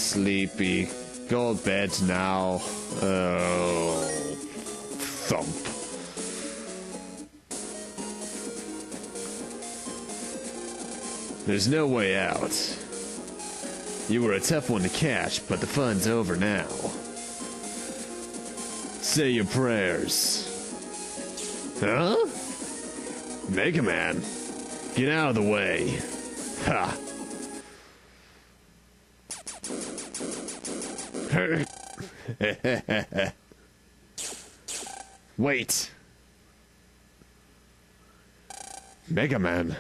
sleepy. Go to bed now. Oh. Thump. There's no way out. You were a tough one to catch, but the fun's over now. Say your prayers. Huh? Megaman. Get out of the way. Ha. Wait. Megaman.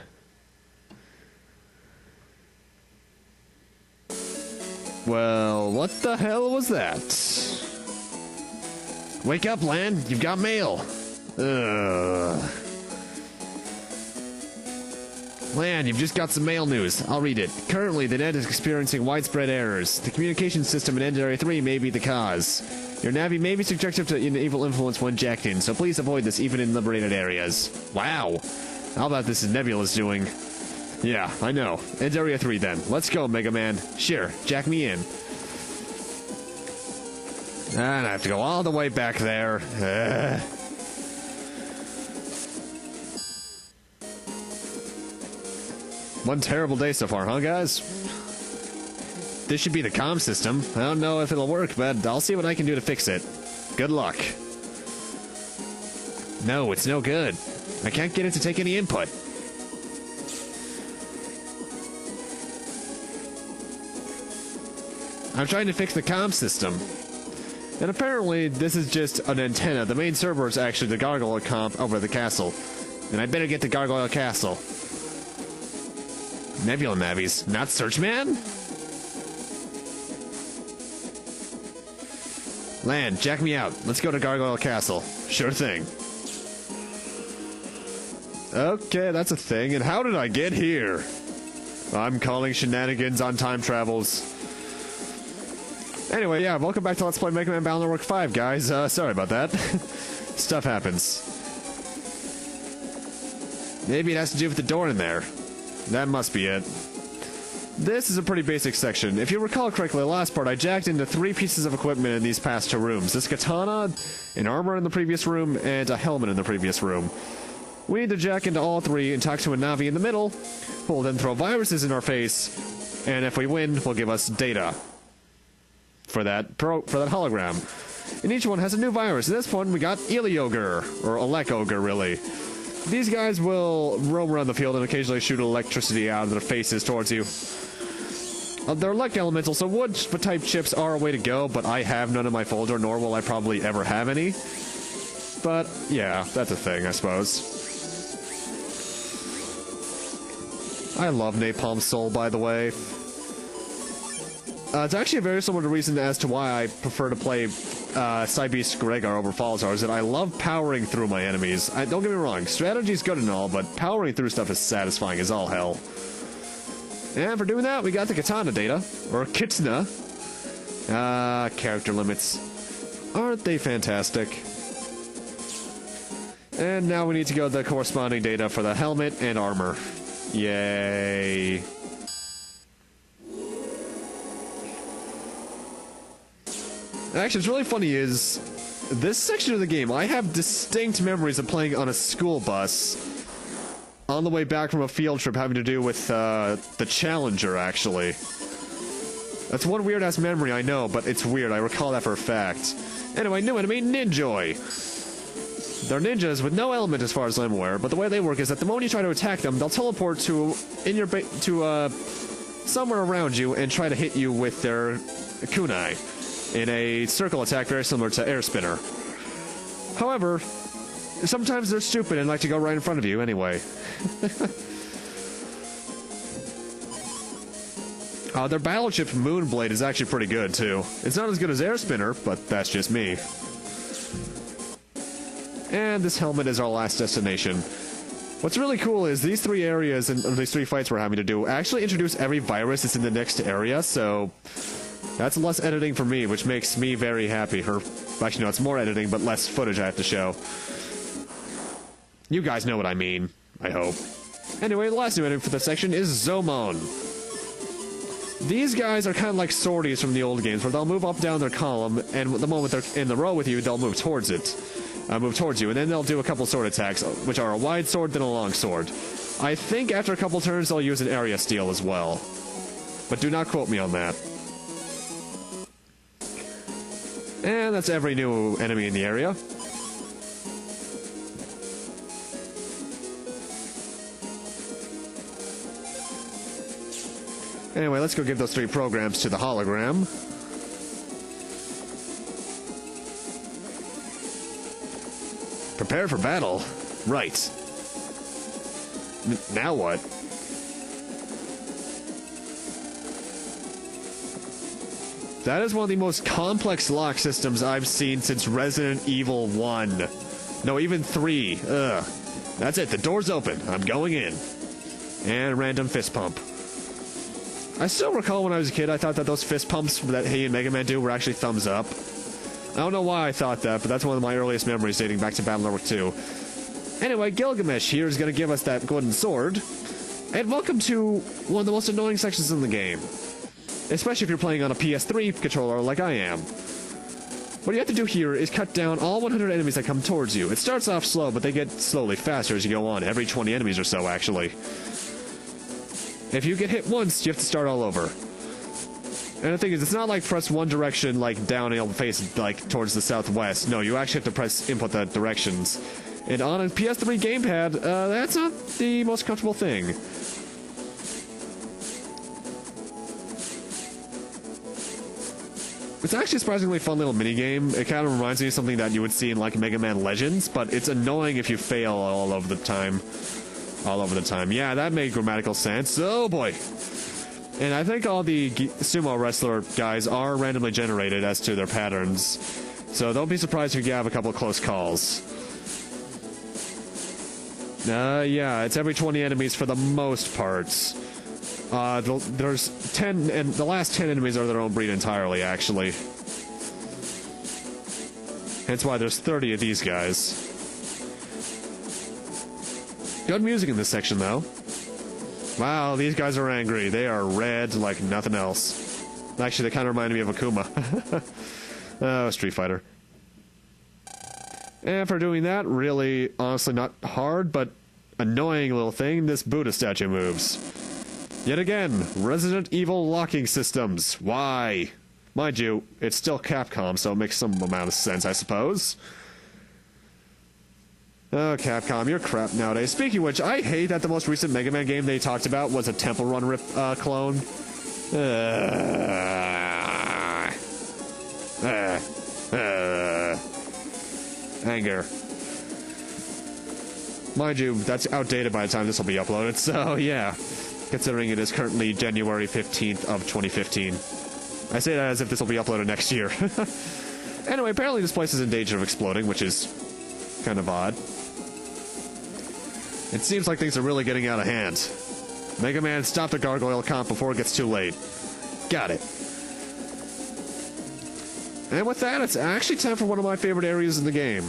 Well, what the hell was that? Wake up, Lan. You've got mail. Ugh. Lan, you've just got some mail news. I'll read it. Currently, the net is experiencing widespread errors. The communication system in End Area 3 may be the cause. Your Navi may be subjected to an evil influence when jacked in, so please avoid this even in liberated areas. Wow. How about this is Nebula's doing? Yeah, I know. End Area 3 then. Let's go, Mega Man. Sure, jack me in. And I have to go all the way back there. One terrible day so far, huh, guys? This should be the comm system. I don't know if it'll work, but I'll see what I can do to fix it. Good luck. No, it's no good. I can't get it to take any input. I'm trying to fix the comm system. And apparently, this is just an antenna. The main server is actually the Gargoyle Comp over the castle. And I better get to Gargoyle Castle. Nebula Navies, not Searchman? Lan, jack me out. Let's go to Gargoyle Castle. Sure thing. Okay, that's a thing. And how did I get here? I'm calling shenanigans on time travels. Anyway, yeah, welcome back to Let's Play Mega Man Battle Network 5, guys. Sorry about that. Stuff happens. Maybe it has to do with the door in there. That must be it. This is a pretty basic section. If you recall correctly, the last part, I jacked into 3 pieces of equipment in these past 2 rooms. This katana, an armor in the previous room, and a helmet in the previous room. We need to jack into all 3 and talk to a Navi in the middle, who will then throw viruses in our face, and if we win, will give us data for that hologram. And each one has a new virus. In this one, we got Eliogre, or Ogre, really. These guys will roam around the field and occasionally shoot electricity out of their faces towards you. They're elect elemental, so wood-type chips are a way to go, but I have none in my folder, nor will I probably ever have any. But, yeah, that's a thing, I suppose. I love Napalm Soul, by the way. It's actually a very similar reason as to why I prefer to play Cybeast Gregar over Falzar, is that I love powering through my enemies. Don't get me wrong, strategy's good and all, but powering through stuff is satisfying as all hell. And for doing that, we got the katana data, or kitsuna. Character limits. Aren't they fantastic? And now we need to go to the corresponding data for the helmet and armor. Yay. Actually, what's really funny is, this section of the game, I have distinct memories of playing on a school bus on the way back from a field trip having to do with the Challenger, actually. That's one weird-ass memory, I know, but it's weird. I recall that for a fact. Anyway, new enemy, Ninjoy. They're ninjas with no element as far as I'm aware, but the way they work is that the moment you try to attack them, they'll teleport to somewhere around you and try to hit you with their kunai in a circle attack very similar to Air Spinner. However, sometimes they're stupid and like to go right in front of you anyway. Their battleship Moonblade is actually pretty good too. It's not as good as Air Spinner, but that's just me. And this helmet is our last destination. What's really cool is these 3 areas and these 3 fights we're having to do actually introduce every virus that's in the next area, so that's less editing for me, which makes me very happy. Actually, no, it's more editing, but less footage I have to show. You guys know what I mean, I hope. Anyway, the last new enemy for this section is Zomon. These guys are kind of like sorties from the old games, where they'll move up down their column, and the moment they're in the row with you, they'll move towards it. Move towards you, and then they'll do a couple sword attacks, which are a wide sword, then a long sword. I think after a couple turns, they'll use an area steal as well. But do not quote me on that. And that's every new enemy in the area. Anyway, let's go give those 3 programs to the hologram. Prepare for battle. Right. Now what? That is one of the most complex lock systems I've seen since Resident Evil 1. No, even 3. Ugh. That's it. The door's open. I'm going in. And random fist pump. I still recall when I was a kid, I thought that those fist pumps that he and Megaman do were actually thumbs up. I don't know why I thought that, but that's one of my earliest memories dating back to Battle Network 2. Anyway, Gilgamesh here is going to give us that golden sword. And welcome to one of the most annoying sections in the game. Especially if you're playing on a PS3 controller like I am. What you have to do here is cut down all 100 enemies that come towards you. It starts off slow, but they get slowly faster as you go on. Every 20 enemies or so, actually. If you get hit once, you have to start all over. And the thing is, it's not like press one direction, like down and face, like towards the southwest. No, you actually have to input the directions. And on a PS3 gamepad, that's not the most comfortable thing. It's actually a surprisingly fun little minigame. It kind of reminds me of something that you would see in like Mega Man Legends, but it's annoying if you fail all over the time. All over the time. Yeah, that made grammatical sense. Oh boy. And I think all the sumo wrestler guys are randomly generated as to their patterns. So don't be surprised if you have a couple of close calls. Yeah, it's every 20 enemies for the most part. There's 10, and the last 10 enemies are their own breed entirely, actually. Hence why there's 30 of these guys. Good music in this section, though. Wow, these guys are angry. They are red like nothing else. Actually, they kind of remind me of Akuma. Oh, Street Fighter. And for doing that, really, honestly, not hard, but annoying little thing, this Buddha statue moves. Yet again, Resident Evil locking systems. Why? Mind you, it's still Capcom, so it makes some amount of sense, I suppose. Oh, Capcom, you're crap nowadays. Speaking of which, I hate that the most recent Mega Man game they talked about was a Temple Run clone. Anger. Mind you, that's outdated by the time this will be uploaded, so yeah. Considering it is currently January 15th of 2015. I say that as if this will be uploaded next year. Anyway, apparently this place is in danger of exploding, which is kind of odd. It seems like things are really getting out of hand. Mega Man, stop the Gargoyle Comp before it gets too late. Got it. And with that, it's actually time for one of my favorite areas in the game.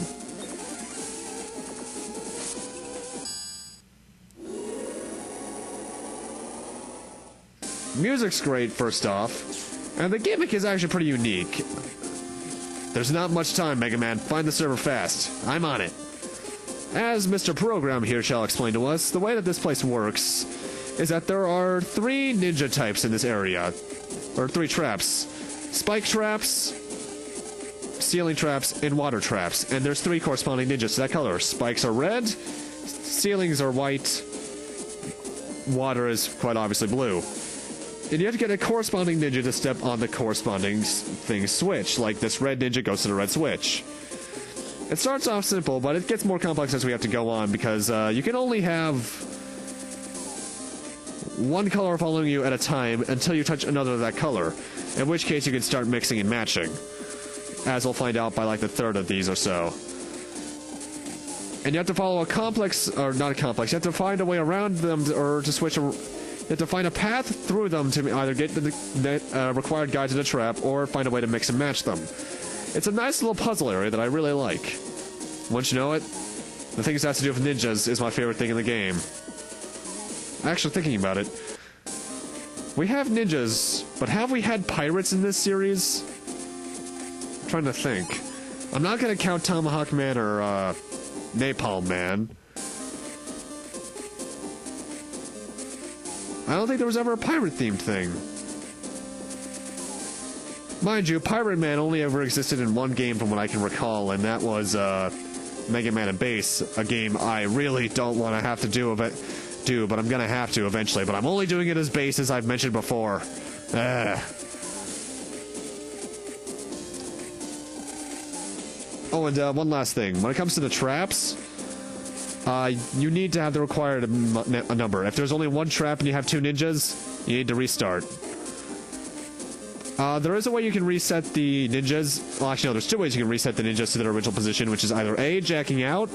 Music's great, first off, and the gimmick is actually pretty unique. There's not much time, Mega Man. Find the server fast. I'm on it. As Mr. Program here shall explain to us, the way that this place works is that there are 3 ninja types in this area. Or 3 traps. Spike traps, ceiling traps, and water traps. And there's 3 corresponding ninjas to that color. Spikes are red, ceilings are white, water is quite obviously blue. And you have to get a corresponding ninja to step on the corresponding thing switch. Like this red ninja goes to the red switch. It starts off simple, but it gets more complex as we have to go on, because you can only have one color following you at a time until you touch another of that color, in which case you can start mixing and matching, as we'll find out by like the 3rd of these or so. And you have to follow a complex, or not a complex, you have to find a way around them or to switch. You have to find a path through them to either get the required guide to the trap or find a way to mix and match them. It's a nice little puzzle area that I really like. Once you know it, the things that have to do with ninjas is my favorite thing in the game. Actually, thinking about it, We have ninjas, but have we had pirates in this series? I'm trying to think. I'm not gonna count Tomahawk Man or, Napalm Man. I don't think there was ever a pirate-themed thing. Mind you, Pirate Man only ever existed in one game from what I can recall, and that was, Megaman and Base, a game I really don't want to have to do, but I'm gonna have to eventually. But I'm only doing it as Base, as I've mentioned before. Oh, and one last thing. When it comes to the traps, you need to have the required number. If there's only one trap and you have 2 ninjas, you need to restart. There is a way you can reset the ninjas. Well, actually, no, there's 2 ways you can reset the ninjas to their original position, which is either A, jacking out,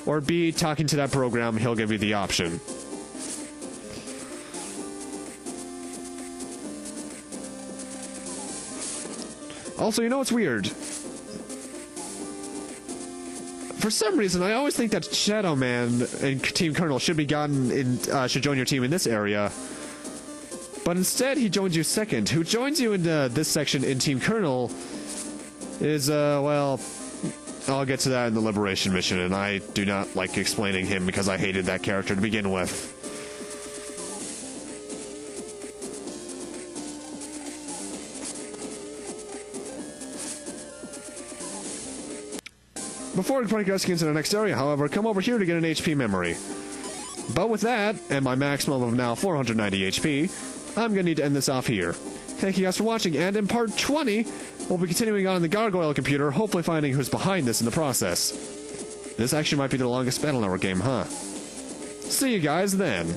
or B, talking to that program. He'll give you the option. Also, you know what's weird? For some reason, I always think that Shadow Man and Team Colonel should join your team in this area. But instead, he joins you second. Who joins you in this section in Team Colonel is, well, I'll get to that in the Liberation mission, and I do not like explaining him because I hated that character to begin with. Before we progress into the next area, however, come over here to get an HP memory. But with that, and my maximum of now 490 HP, I'm going to need to end this off here. Thank you guys for watching, and in part 20, we'll be continuing on the Gargoyle computer, hopefully finding who's behind this in the process. This actually might be the longest battle network game, huh? See you guys then.